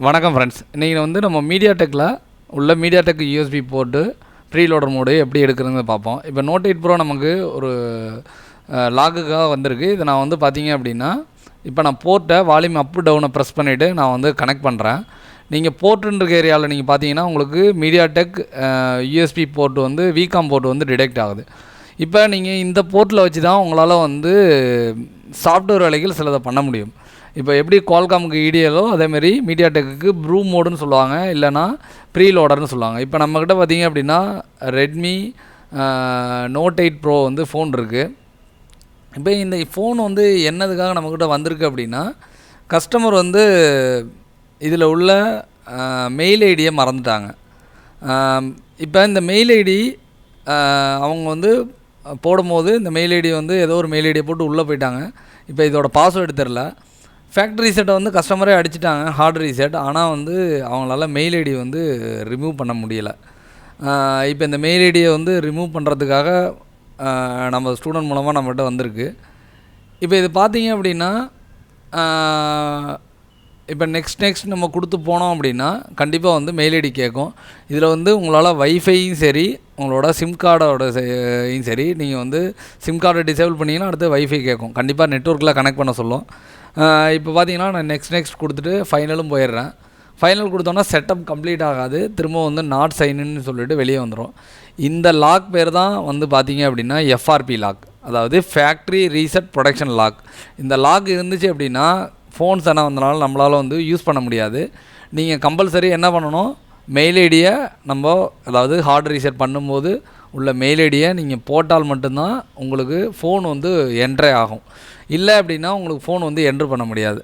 வணக்கம் ஃப்ரெண்ட்ஸ். இன்றைக்கி வந்து நம்ம மீடியாடெக்கில் உள்ள மீடியாடெக் யூஎஸ்பி போட்டு ப்ரீலோடர் மோடு எப்படி எடுக்கிறதுன்னு பார்ப்போம். இப்போ நோட் 8 ப்ரோ நமக்கு ஒரு லாகுக்காக வந்திருக்கு. இது நான் வந்து பார்த்தீங்க அப்படின்னா இப்போ நான் போர்ட்டை வால்யூம் அப் டவுனை ப்ரெஸ் பண்ணிவிட்டு நான் வந்து கனெக்ட் பண்ணுறேன். நீங்கள் போர்ட்டுன்ற ஏரியாவில் நீங்கள் பார்த்தீங்கன்னா உங்களுக்கு மீடியாடெக் யூஎஸ்பி போர்ட் வந்து விகாம் போர்ட் வந்து டிடெக்ட் ஆகுது. இப்போ நீங்கள் இந்த போர்ட்டில் வச்சு தான் உங்களால் வந்து சாஃப்ட்வேர் வேலைகள் சிலதை பண்ண முடியும். இப்போ எப்படி குவால்காமுக்கு இடிஎலோ அதேமாரி மீடியாடெக்கு ப்ரூ மோடுன்னு சொல்லுவாங்க, இல்லைனா ப்ரீலோடர்னு சொல்லுவாங்க. இப்போ நம்மக்கிட்ட பார்த்திங்க அப்படின்னா ரெட்மி நோட் 8 ப்ரோ வந்து ஃபோன் இருக்குது. இப்போ இந்த ஃபோன் வந்து என்னதுக்காக நம்மக்கிட்ட வந்திருக்கு அப்படின்னா, கஸ்டமர் வந்து இதில் உள்ள மெயில் ஐடியை மறந்துட்டாங்க. இப்போ இந்த மெயில் ஐடி அவங்க வந்து போடும்போது இந்த மெயில் ஐடி வந்து ஏதோ ஒரு மெயில் ஐடியை போட்டு உள்ளே போயிட்டாங்க. இப்போ இதோட பாஸ்வேர்டு தெரில. ஃபேக்ட்ரி ரீசெட்டை வந்து கஸ்டமரே அடிச்சிட்டாங்க, ஹார்ட் ரீசெட். ஆனால் வந்து அவங்களால மெயில் ஐடி வந்து ரிமூவ் பண்ண முடியலை. இப்போ இந்த மெயில் ஐடியை வந்து ரிமூவ் பண்ணுறதுக்காக நம்ம ஸ்டூடெண்ட் மூலமாக நம்மகிட்ட வந்திருக்கு. இப்போ இது பார்த்தீங்க அப்படின்னா இப்போ நெக்ஸ்ட் நம்ம கொடுத்து போனோம் அப்படின்னா கண்டிப்பாக வந்து மெயில் ஐடி கேட்கும். இதில் வந்து உங்களால் வைஃபையும் சரி உங்களோட சிம் கார்டோடையும் சரி நீங்கள் வந்து சிம் கார்டை டிசேபிள் பண்ணிங்கன்னா அடுத்து வைஃபை கேட்கும். கண்டிப்பாக நெட்வொர்க்கில் கனெக்ட் பண்ண சொல்லும். இப்போ பார்த்தீங்கன்னா நான் நெக்ஸ்ட் கொடுத்துட்டு ஃபைனலும் போயிடுறேன். ஃபைனல் கொடுத்தோன்னா செட்டப் கம்ப்ளீட் ஆகாது, திரும்ப வந்து நாட் சைனுன்னு சொல்லிட்டு வெளியே வந்துடும். இந்த லாக் பேர் தான் வந்து பார்த்தீங்க அப்படின்னா எஃப்ஆர்பி லாக், அதாவது ஃபேக்ட்ரி ரீசெட் ப்ரொடெக்ஷன் லாக். இந்த லாக் இருந்துச்சு அப்படின்னா ஃபோன்ஸ் என்ன வந்தனால நம்மளால் வந்து யூஸ் பண்ண முடியாது. நீங்கள் கம்பல்சரி என்ன பண்ணணும், மெயில் ஐடியை அதாவது ஹார்ட் ரீசெட் பண்ணும்போது உள்ள மெயில் ஐடியை நீங்கள் போட்டால் மட்டும்தான் உங்களுக்கு ஃபோன் வந்து என்ட்ரே ஆகும். இல்லை அப்படின்னா உங்களுக்கு ஃபோன் வந்து என்ட்ரு பண்ண முடியாது.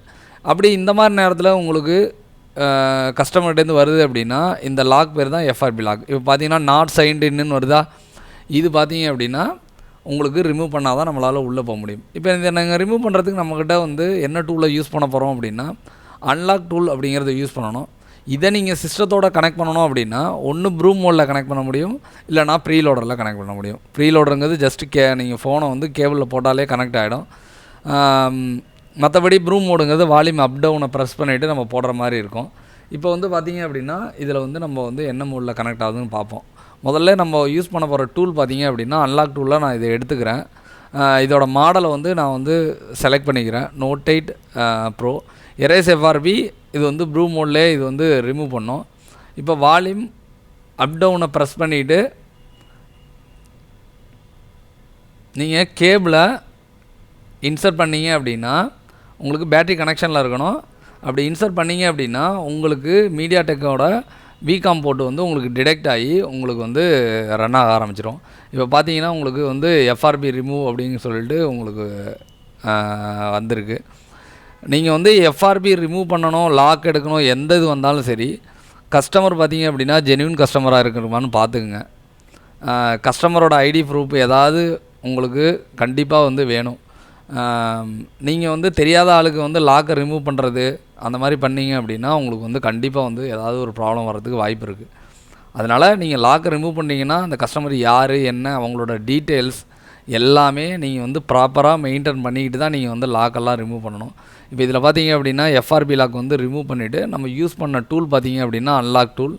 அப்படி இந்த மாதிரி நேரத்தில் உங்களுக்கு கஸ்டமர்கிட்டேருந்து வருது அப்படின்னா இந்த லாக் பேர் தான் எஃப்ஆர்பி லாக். இப்போ பார்த்தீங்கன்னா நாட் சைன்டு இன்னுன்னு வருதா, இது பார்த்தீங்க அப்படின்னா உங்களுக்கு ரிமூவ் பண்ணால் தான் நம்மளால் உள்ளே போக முடியும். இப்போ இந்த நாங்கள் ரிமூவ் பண்ணுறதுக்கு நம்மக்கிட்ட வந்து என்ன டூலை யூஸ் பண்ண போகிறோம் அப்படின்னா அன்லாக் டூல் அப்படிங்கிறத யூஸ் பண்ணணும். இதை நீங்கள் சிஸ்டத்தோட கனெக்ட் பண்ணணும் அப்படின்னா ஒன்று ப்ரூ மோடில் கனெக்ட் பண்ண முடியும், இல்லைனா ப்ரீலோடரில் கனெக்ட் பண்ண முடியும். ப்ரீலோடருங்கிறது ஜஸ்ட்டு நீங்கள் ஃபோனை வந்து கேபிளில் போட்டாலே கனெக்ட் ஆகிடும். மற்றபடி ப்ரூ மோடுங்கிறது வால்யூம் அப் டவுனை ப்ரெஸ் பண்ணிவிட்டு நம்ம போடுற மாதிரி இருக்கும். இப்போ வந்து பார்த்திங்க அப்படின்னா இதில் வந்து நம்ம வந்து என்ன மோடில் கனெக்ட் ஆகுதுன்னு பார்ப்போம். முதல்ல நம்ம யூஸ் பண்ண போகிற டூல் பார்த்திங்க அப்படின்னா அன்லாக் டூலில் நான் இதை எடுத்துக்கிறேன். இதோட மாடலை வந்து நான் வந்து செலக்ட் பண்ணிக்கிறேன், நோட் 8 ப்ரோ. எரேஸ் எஃப்ஆர்பி இது வந்து ப்ரூ மோட்லேயே இது வந்து ரிமூவ் பண்ணோம். இப்போ வால்யூம் அப் டவுனை ப்ரெஸ் பண்ணிவிட்டு நீங்கள் கேபிளை இன்சர்ட் பண்ணிங்க அப்படின்னா உங்களுக்கு பேட்ரி கனெக்ஷனில் இருக்கணும். அப்படி இன்சர்ட் பண்ணிங்க அப்படின்னா உங்களுக்கு மீடியாடெக்கோட விகாம் போர்ட் வந்து உங்களுக்கு டிடெக்ட் ஆகி உங்களுக்கு வந்து ரன் ஆக ஆரம்பிச்சிடும். இப்போ பார்த்தீங்கன்னா உங்களுக்கு வந்து எஃப்ஆர்பி ரிமூவ் அப்படின்னு சொல்லிட்டு உங்களுக்கு வந்திருக்கு. நீங்கள் வந்து எஃப்ஆர்பி ரிமூவ் பண்ணணும், லாக் எடுக்கணும், எந்த இது வந்தாலும் சரி கஸ்டமர் பார்த்தீங்க அப்படின்னா ஜென்யூன் கஸ்டமராக இருக்கணுமான்னு பார்த்துக்குங்க. கஸ்டமரோட ஐடி ப்ரூஃப் ஏதாவது உங்களுக்கு கண்டிப்பாக வந்து வேணும். நீங்கள் வந்து தெரியாத ஆளுக்கு வந்து லாக்கை ரிமூவ் பண்ணுறது அந்த மாதிரி பண்ணிங்க அப்படின்னா உங்களுக்கு வந்து கண்டிப்பாக வந்து ஏதாவது ஒரு ப்ராப்ளம் வர்றதுக்கு வாய்ப்பு இருக்குது. அதனால் நீங்கள் லாக்கை ரிமூவ் பண்ணிங்கன்னா அந்த கஸ்டமர் யார் என்ன அவங்களோட டீட்டெயில்ஸ் எல்லாமே நீங்கள் வந்து ப்ராப்பராக மெயின்டைன் பண்ணிக்கிட்டு தான் நீங்கள் வந்து லாக்கெல்லாம் ரிமூவ் பண்ணணும். இப்போ இதில் பார்த்தீங்க அப்படின்னா எஃப்ஆர்பி லாக் வந்து ரிமூவ் பண்ணிவிட்டு நம்ம யூஸ் பண்ண டூல் பார்த்தீங்க அப்படின்னா அன்லாக் டூல்.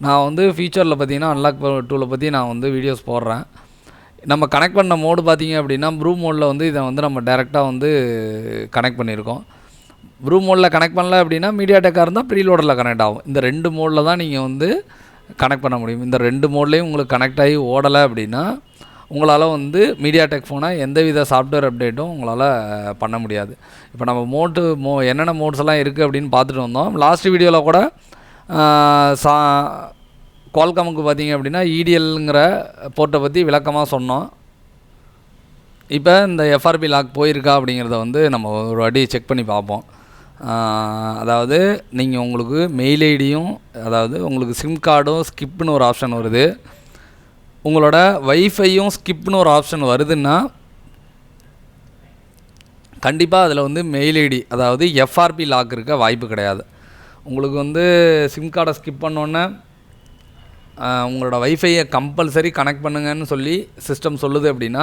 நான் வந்து ஃபியூச்சரில் பார்த்தீங்கன்னா அன்லாக் டூலை பற்றி நான் வந்து வீடியோஸ் போடுறேன். நம்ம கனெக்ட் பண்ண மோடு பார்த்திங்க அப்படின்னா ப்ரூ மோடில் வந்து இதை வந்து நம்ம டேரெக்டாக வந்து கனெக்ட் பண்ணியிருக்கோம். ப்ரூ மோடில் கனெக்ட் பண்ணல அப்படின்னா மீடியாடெக்காக இருந்தால் ப்ரீலோடரில் கனெக்ட் ஆகும். இந்த 2 மோடில் தான் நீங்கள் வந்து கனெக்ட் பண்ண முடியும். இந்த 2 மோட்லேயும் உங்களுக்கு கனெக்ட் ஆகி ஓடலை அப்படின்னா உங்களால் வந்து மீடியாடெக் ஃபோனை எந்தவித சாஃப்ட்வேர் அப்டேட்டும் உங்களால் பண்ண முடியாது. இப்போ நம்ம என்னென்ன மோட்ஸ் எல்லாம் இருக்குது அப்படின்னு பார்த்துட்டு வந்தோம். லாஸ்ட் வீடியோவில் கூட குவால்காமுக்கு பார்த்தீங்க அப்படின்னா இடிஎல்ங்கிற போர்ட்டை பற்றி விளக்கமாக சொன்னோம். இப்போ இந்த எஃப்ஆர்பி லாக் போயிருக்கா அப்படிங்கிறத வந்து நம்ம ஒரு வாட்டி செக் பண்ணி பார்ப்போம். அதாவது நீங்கள் உங்களுக்கு மெயில் ஐடியும் அதாவது உங்களுக்கு சிம் கார்டும் ஸ்கிப்னு ஒரு ஆப்ஷன் வருது, உங்களோட வைஃபையும் ஸ்கிப்னு ஒரு ஆப்ஷன் வருதுன்னா கண்டிப்பாக அதில் வந்து மெயில் ஐடி அதாவது எஃப்ஆர்பி லாக் இருக்க வாய்ப்பு கிடையாது. உங்களுக்கு வந்து சிம் கார்டை ஸ்கிப் பண்ணோன்னே உங்களோட வைஃபையை கம்பல்சரி கனெக்ட் பண்ணுங்கன்னு சொல்லி சிஸ்டம் சொல்லுது அப்படின்னா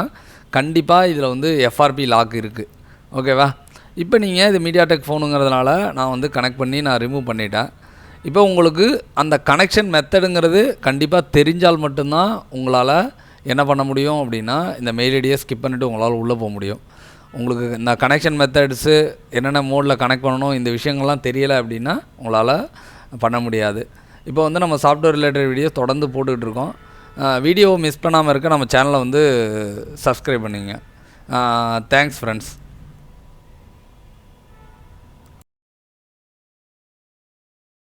கண்டிப்பாக இதில் வந்து எஃப்ஆர்பி லாக் இருக்குது. ஓகேவா? இப்போ நீங்கள் இது மீடியாடெக் ஃபோனுங்கிறதுனால நான் வந்து கனெக்ட் பண்ணி நான் ரிமூவ் பண்ணிட்டேன். இப்போ உங்களுக்கு அந்த கனெக்ஷன் மெத்தடுங்கிறது கண்டிப்பாக தெரிஞ்சால் மட்டும்தான் உங்களால் என்ன பண்ண முடியும் அப்படின்னா இந்த மெயில் ஐடியை ஸ்கிப் பண்ணிவிட்டு உங்களால் உள்ளே போக முடியும். உங்களுக்கு இந்த கனெக்ஷன் மெத்தட்ஸு என்னென்ன மோடில் கனெக்ட் பண்ணணும் இந்த விஷயங்கள்லாம் தெரியலை அப்படின்னா உங்களால் பண்ண முடியாது. இப்போ வந்து நம்ம சாஃப்ட்வேர் ரிலேட்டட் வீடியோஸ் தொடர்ந்து போட்டுக்கிட்டு இருக்கோம். வீடியோவை மிஸ் பண்ணாமல் இருக்க நம்ம சேனலை வந்து சப்ஸ்கிரைப் பண்ணிங்க. Thanks friends.